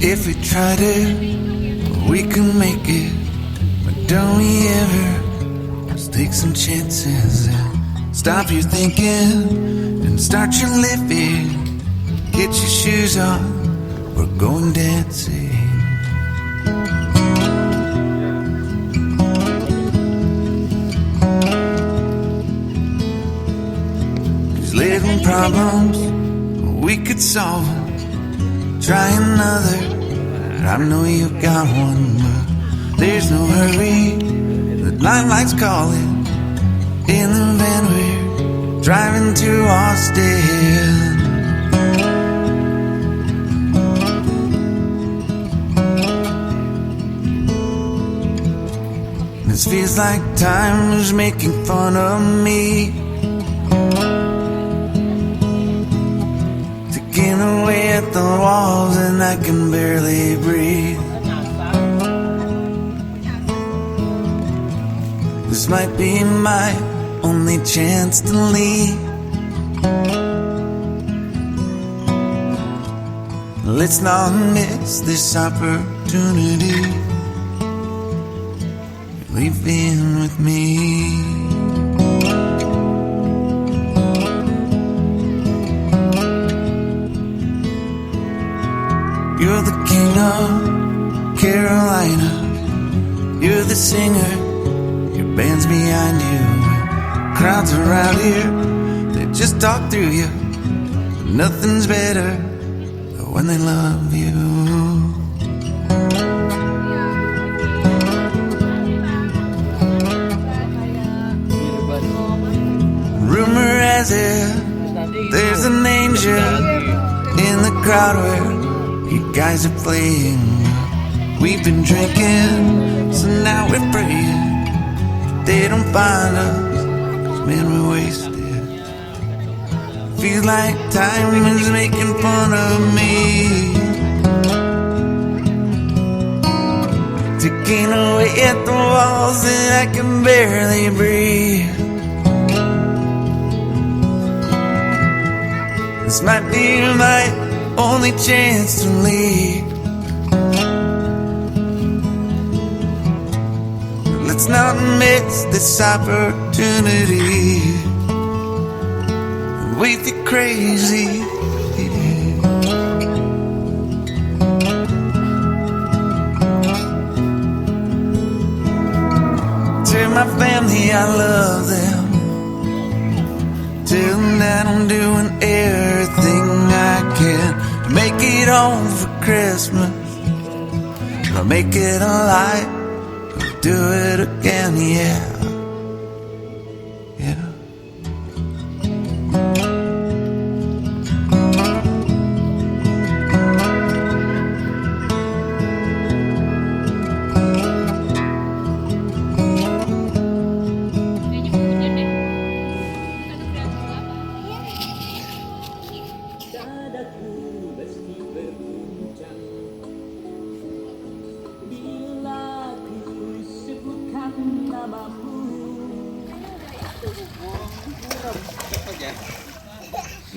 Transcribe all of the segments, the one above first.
If we try to, we can make it. But don't we ever just take some chances and stop your thinking and start your living. Get your shoes on, we're going dancing. 'Cause little problems, we could solve them. Try another, I know you got one, but there's no hurry. The nightlight's calling in the van we're driving to Austin. This feels like time is making fun of me, taking away at the walls and I can barely breathe. This might be my only chance to leave. Let's not miss this opportunity. Leave in with me. You're the king of Carolina. You're the singer, your band's behind you. Crowds around here, they just talk through you. Nothing's better than when they love you. Rumor has it, there's an angel in the crowd where you guys are playing. We've been drinking, so now we're praying they don't find us, 'cause man, we're wasted. Feels like time is making fun of me, taking away at the walls and I can barely breathe. This might be my only chance to leave. Let's not miss this opportunity. We feel crazy. Tell my family I love them. Tell them that I'm doing everything I can to make it home for Christmas. I'll make it a light, I'll do it again, yeah. Yeah.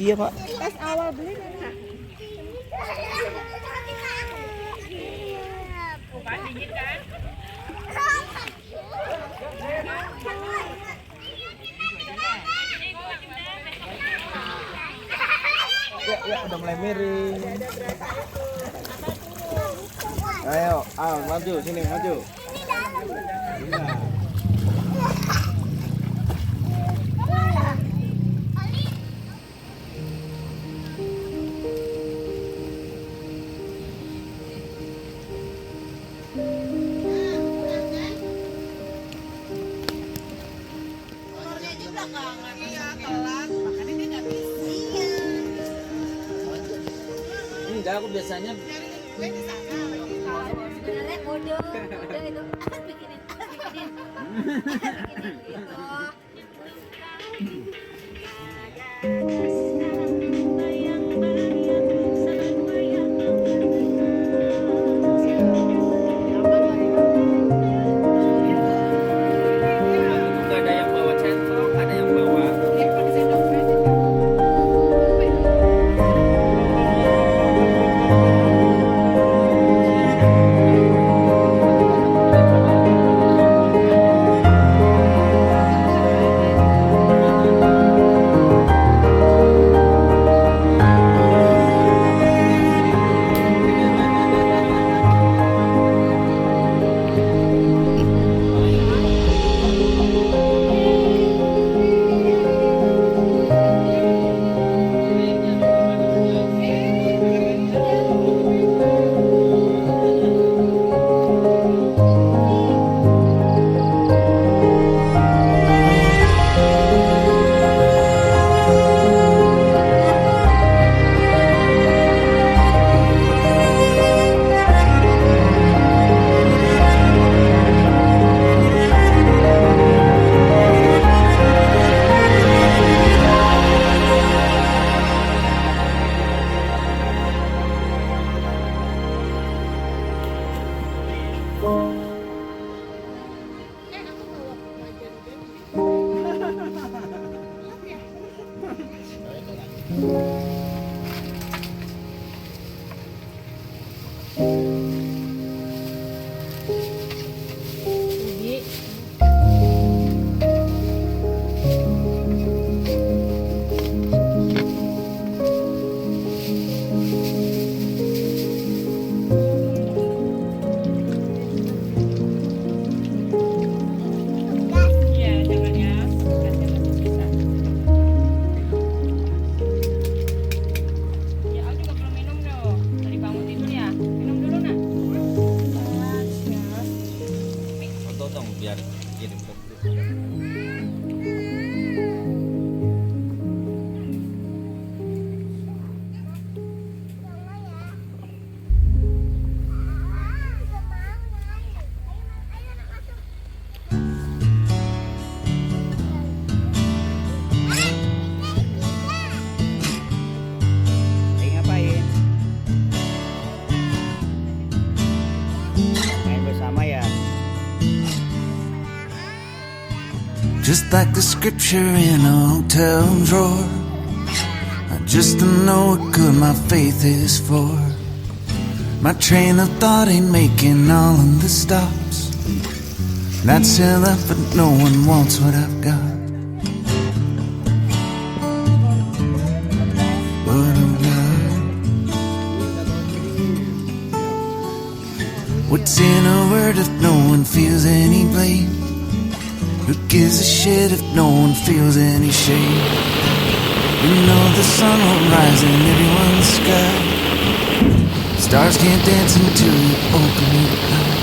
Iya Pak. Pas awal beli mana? Bukan dingin kan? Ya, udah mulai miring. Ayo, maju sini, maju. Enggak, aku biasanya sebenarnya kode itu bikinin Just like the scripture in a hotel drawer, just to know what good my faith is for. My train of thought ain't making all of the stops. That's enough, but no one wants what I've got. What I've got. What's in a word if no one feels any blame? Who gives a shit if no one feels any shame? You know the sun won't rise in everyone's sky. Stars can't dance until you open your eyes.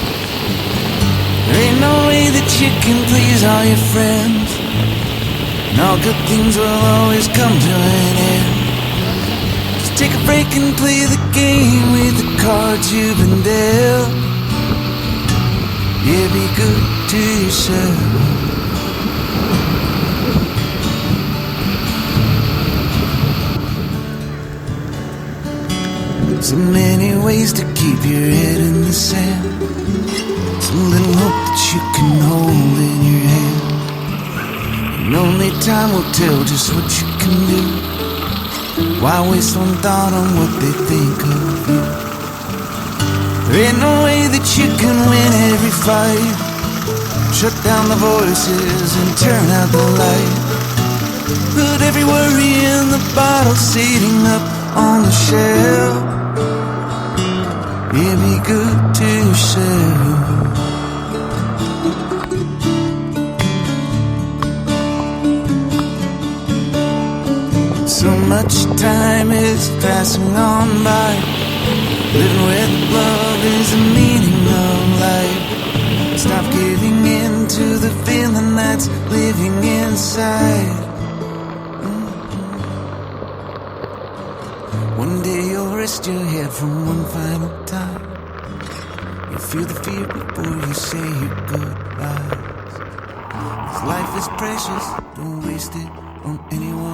There ain't no way that you can please all your friends, and all good things will always come to an end. Just take a break and play the game with the cards you've been dealt. Yeah, be good to yourself. So many ways to keep your head in the sand. Some little hope that you can hold in your hand. And only time will tell just what you can do. Why waste one thought on what they think of you? There ain't no way that you can win every fight. Shut down the voices and turn out the light. Put every worry in the bottle, sitting up on the shelf. Yeah, be good to yourself. So much time is passing on by. Living with love is the meaning of life. Stop giving in to the feeling that's living inside. One day you'll rest your head from one final time. You'll feel the fear before you say your goodbyes. 'Cause life is precious, don't waste it on anyone